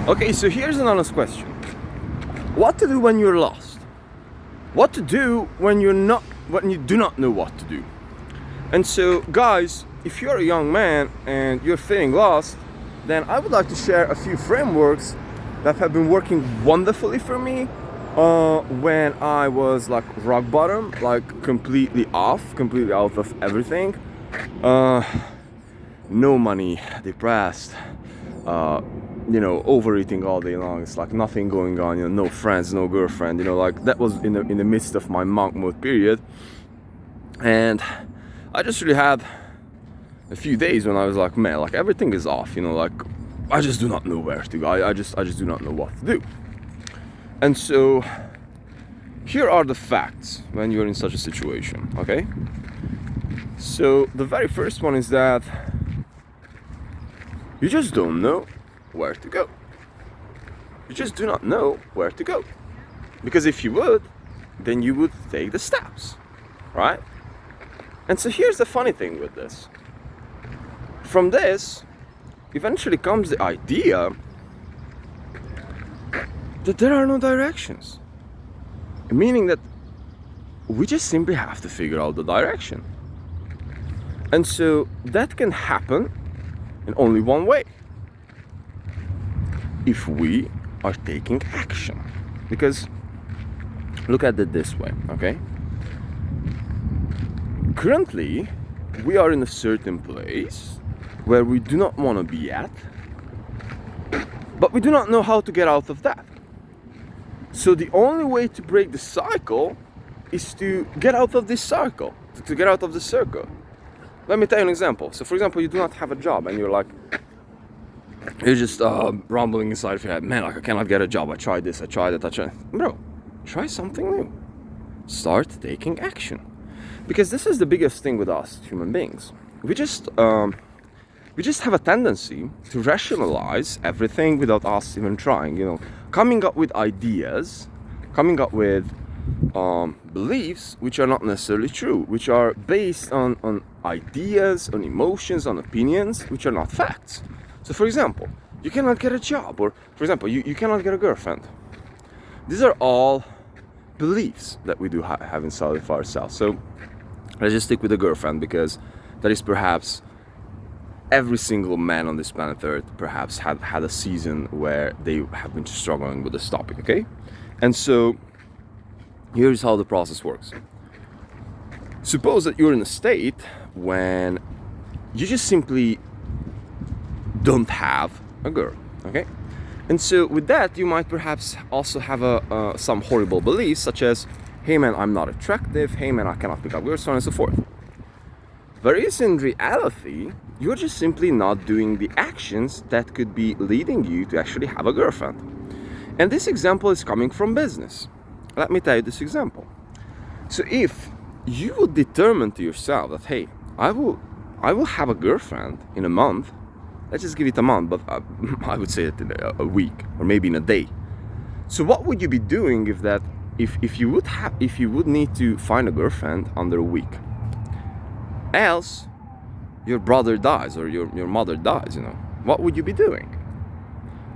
Okay, so here's an honest question. What to do when you're lost? What to do when you do not know what to do? And so, guys, if you're a young man and you're feeling lost, then I would like to share a few frameworks that have been working wonderfully for me when I was like rock bottom, like completely out of everything. No money, depressed, overeating all day long. It's like nothing going on, no friends, no girlfriend, like that was in the midst of my monk mode period. And I just really had a few days when I was like, man, like everything is off, like I just do not know where to go. I just do not know what to do. And so here are the facts when you're in such a situation, okay? So the very first one is that you just don't know where to go. You just do not know where to go. Because if you would, then you would take the steps, right? And so here's the funny thing with this. From this, eventually comes the idea that there are no directions. Meaning that we just simply have to figure out the direction. And so that can happen in only one way. If we are taking action. Because look at it this way, okay? Currently, we are in a certain place where we do not want to be at, but we do not know how to get out of that. So the only way to break the cycle is to get out of this circle, to get out of the circle. Let me tell you an example. So for example, you do not have a job and you're just rumbling inside of your head, man, like I cannot get a job. I tried this, I tried that, Bro, try something new. Start taking action. Because this is the biggest thing with us human beings. We just have a tendency to rationalize everything without us even trying, coming up with ideas, coming up with beliefs which are not necessarily true, which are based on ideas, on emotions, on opinions, which are not facts. So for example, you cannot get a job, or for example, you cannot get a girlfriend. These are all beliefs that we do have inside of ourselves. So let's just stick with the girlfriend, because that is perhaps every single man on this planet Earth perhaps had a season where they have been struggling with this topic, okay? And so here's how the process works. Suppose that you're in a state when you just simply don't have a girl, okay? And so with that, you might perhaps also have some horrible beliefs, such as, hey man, I'm not attractive, hey man, I cannot pick up girls, so on and so forth. Whereas in reality, you're just simply not doing the actions that could be leading you to actually have a girlfriend. And this example is coming from business. Let me tell you this example. So if you would determine to yourself that, hey, I will have a girlfriend in a month, let's just give it a month, but I would say it in a week or maybe in a day. So what would you be doing if you would need to find a girlfriend under a week? Else your brother dies or your mother dies, what would you be doing?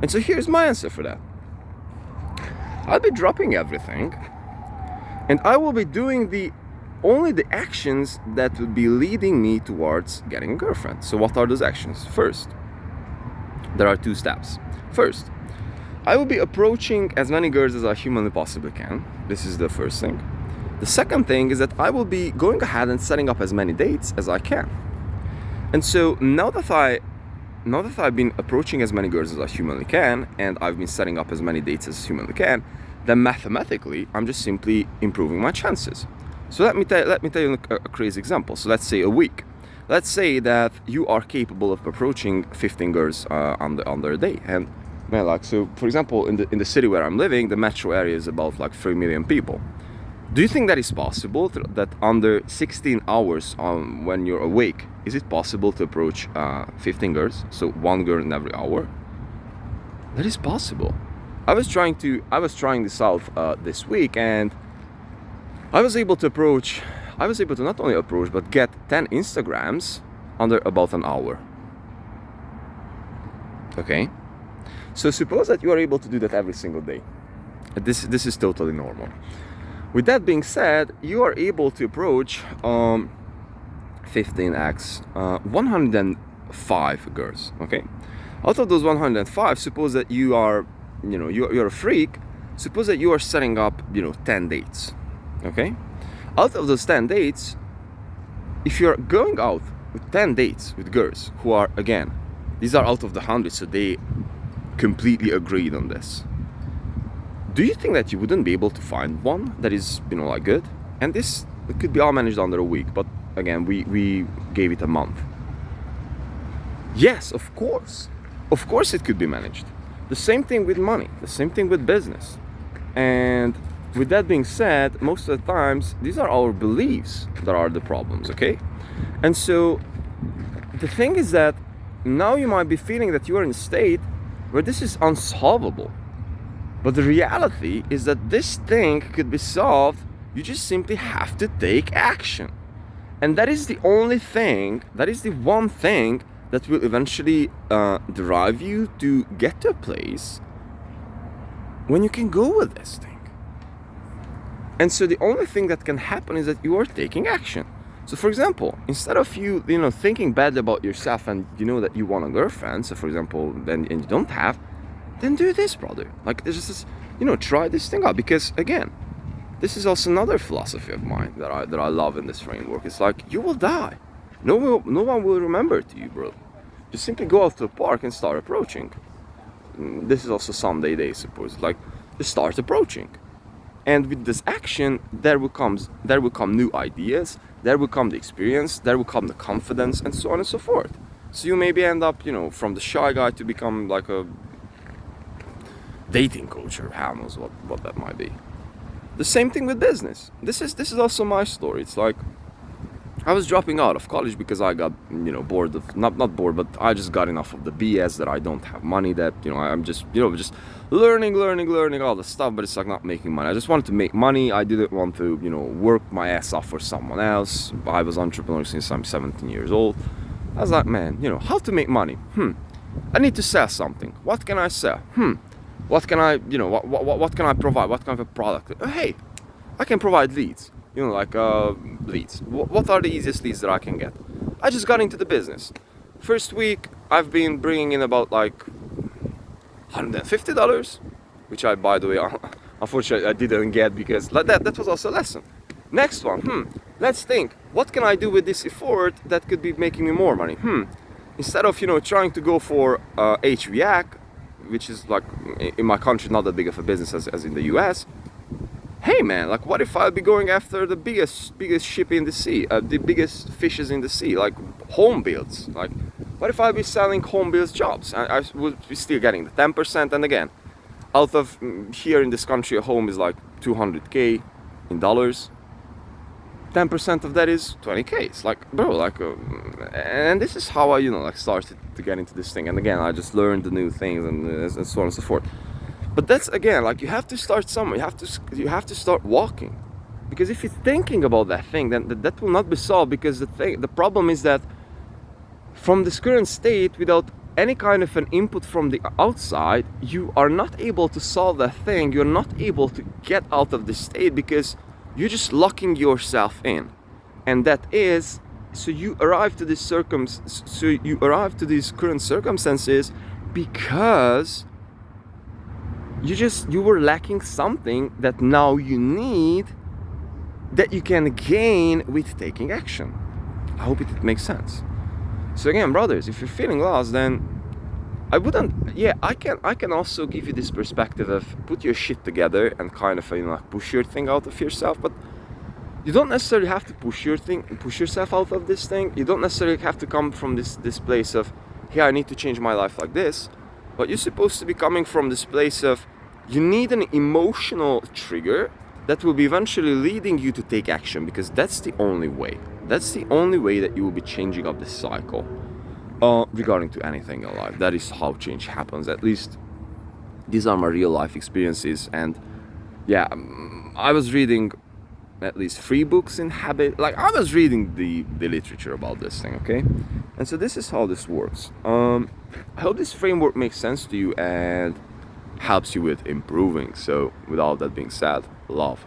And so here's my answer for that. I'll be dropping everything and I will be doing only the actions that would be leading me towards getting a girlfriend. So what are those actions? First, there are 2 steps. First, I will be approaching as many girls as I humanly possibly can. This is the first thing. The second thing is that I will be going ahead and setting up as many dates as I can. And so now that I've been approaching as many girls as I humanly can, and I've been setting up as many dates as I humanly can, then mathematically I'm just simply improving my chances. So let me tell you a crazy example. So let's say a week. Let's say that you are capable of approaching 15 girls under a day. And man, so for example, in the city where I'm living, the metro area is about 3 million people. Do you think that is possible, that under 16 hours when you're awake, is it possible to approach 15 girls? So 1 girl in every hour? That is possible. I was trying this out this week, and I was able to not only approach, but get 10 Instagrams under about an hour. Okay? So suppose that you are able to do that every single day. This is totally normal. With that being said, you are able to approach 15x 105 girls. Okay, out of those 105, suppose that you are, you're a freak. Suppose that you are setting up, 10 dates. Okay, out of those 10 dates, if you're going out with 10 dates with girls who are, again, these are out of the 100, so they completely agreed on this. Do you think that you wouldn't be able to find one that is, like good? And this could be all managed under a week, but again, we gave it a month. Yes, of course. Of course it could be managed. The same thing with money, the same thing with business. And with that being said, most of the times, these are our beliefs that are the problems, okay? And so the thing is that now you might be feeling that you are in a state where this is unsolvable. But the reality is that this thing could be solved. You just simply have to take action. And that is the only thing, that is the one thing that will eventually drive you to get to a place when you can go with this thing. And so the only thing that can happen is that you are taking action. So for example, instead of you thinking bad about yourself and you know that you want a girlfriend, so for example, and you don't have, then do this, brother. Like there's this, try this thing out. Because again, this is also another philosophy of mine that I love in this framework. It's like, you will die. No one will remember to you, bro. Just simply go out to the park and start approaching. This is also Sunday day, suppose. Like, just start approaching. And with this action, there will come new ideas, there will come the experience, there will come the confidence, and so on and so forth. So you maybe end up, from the shy guy to become like a dating coach, or who knows what that might be. The same thing with business. This is also my story. It's like, I was dropping out of college because I got, bored of, not bored, but I just got enough of the BS that I don't have money, that, I'm just, just learning all the stuff, but it's like not making money. I just wanted to make money. I didn't want to, work my ass off for someone else. I was an entrepreneur since I'm 17 years old. I was like, man, how to make money? I need to sell something. What can I sell? What can I, what can I provide? What kind of a product? Hey, I can provide leads. Leads. What are the easiest leads that I can get? I just got into the business. First week, I've been bringing in about like $150, which I, by the way, unfortunately I didn't get because that was also a lesson. Next one, let's think, what can I do with this effort that could be making me more money? Instead of, trying to go for HVAC, which is like in my country not that big of a business as in the US. Hey man, like what if I'll be going after the biggest ship in the sea, the biggest fishes in the sea, like home builds? Like, what if I'll be selling home builds jobs? I would be still getting the 10, and again, out of here in this country, a home is like 200K in dollars. 10% of that is 20K. It's like, bro, like, and this is how I, started to get into this thing. And again, I just learned the new things and so on and so forth. But that's, again, like, you have to start somewhere. You have to start walking, because if you're thinking about that thing, then that will not be solved. Because the problem is that from this current state, without any kind of an input from the outside, you are not able to solve that thing. You're not able to get out of the state because you're just locking yourself in, and that is, so you arrive to these current circumstances because you were lacking something that now you need, that you can gain with taking action. I hope it makes sense. So again, brothers, if you're feeling lost, then I can also give you this perspective of put your shit together and kind of push your thing out of yourself. But you don't necessarily have to push yourself out of this thing. You don't necessarily have to come from this place of, hey, I need to change my life like this. But you're supposed to be coming from this place of, you need an emotional trigger that will be eventually leading you to take action, because that's the only way. That's the only way that you will be changing up this cycle regarding to anything in life. That is how change happens. At least these are my real life experiences. And yeah, I was reading at least 3 books in habit. Like, I was reading the literature about this thing, okay? And so this is how this works. I hope this framework makes sense to you and helps you with improving. So with all that being said, love.